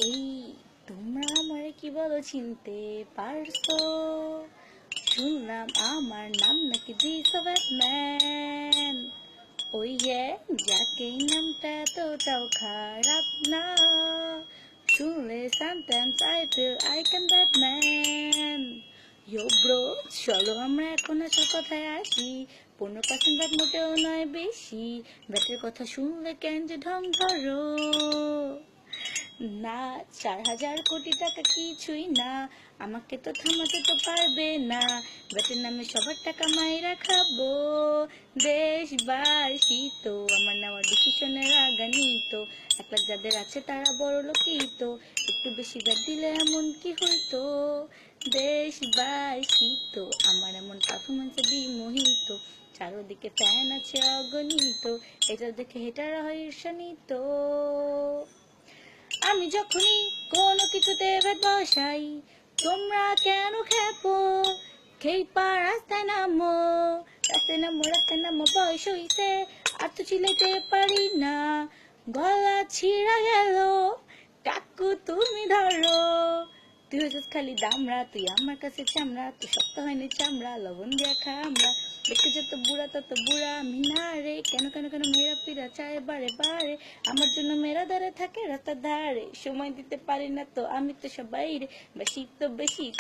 এই তোমরা আমারে কি বলো চিনতে পারছো? শুনলাম আমার নাম নাকি দিস ব্যাটম্যান। ওই যাকে এই নামটা এতটাও খারাপ না। শুনলে sometimes I feel I can Batman. Yo bro, চলো আমরা এখন আসল কথায় আসি। 15% ব্যাট মোটেও নয় বেশি। ব্যাটের কথা শুনলে কেন যে ঢং ধরো না। 4,000 কোটি টাকা কিছুই না, আমাকে তো থামাতে তো পারবে না। ব্যাটের নামে সবার টাকা মাইরা খাবো। দেশবাসী তো আমার নেওয়া ডিসিশনের রাগান্বিত। 1 লাখ যাদের আছে তারা বড় লোকই তো। একটু বেশি ব্যাট দিলে এমন কি হইতো? দেশবাসী তো আমার এমন পারফরমেন্সে বিমোহিত। চারদিকে ফ্যান আছে অগণিত, এটা দেখে হেটারা হয় ঈর্ষান্বিত। আমি যখনই কোনো কিছুতে ব্যাট বসাই, তোমরা কেন খেপো? খেইপা রাস্তায় নামো, রাস্তায় নামো, রাস্তায় নামো, বয়স হইছে আর তো চিলাইতে পারি না। গলা ছিঁড়া গেল, কাকু তুমি ধরো। তুই হচ্ছিস খালি দামড়া, তুই আমার কাছে চামড়া, তুই শক্ত হয়নি চামড়া, লবণ দিয়া খা আমরা। দেখতে যত বুড়া তত বুড়া আমি না রে। কেন কেন কেন মেয়েরা ফিরা চায় বারে বারে, আমার জন্য মেয়েরা দাঁড়ে থাকে রাস্তার ধারে। সময় দিতে পারি না তো আমি তো সবাই রে, বেশি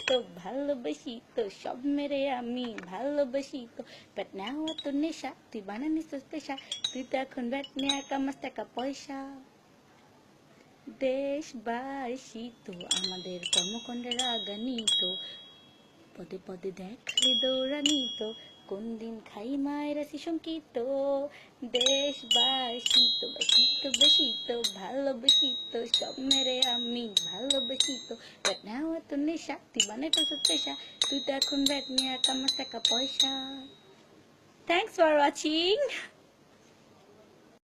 তো ভালোবাসি তো সব মেরে আমি ভালোবাসি তো। ব্যাট নেওয়া তো নেশা, তুই বানানিস তো পেশা, তুই তো এখন ব্যাট নেওয়া কামাস টাকা পয়সা। দেশবাসী তো আমাদের কর্মকাণ্ডে রাগান্বিত, পদে পদে দেখ খালি দৌড়ানিত। কোন দিন খাই মায়ের আছি শঙ্কিত। দেশবাসী তো বাসি তো বেশি তো ভালোবাসি তো সব মেরে আমি ভালোবাসি তো। ব্যাট নেওয়া তো নেশা, তুই বানাই তো পেশা, তুই তো এখন ব্যাট নিয়ে কামাস টাকা পয়সা। Thanks for watching.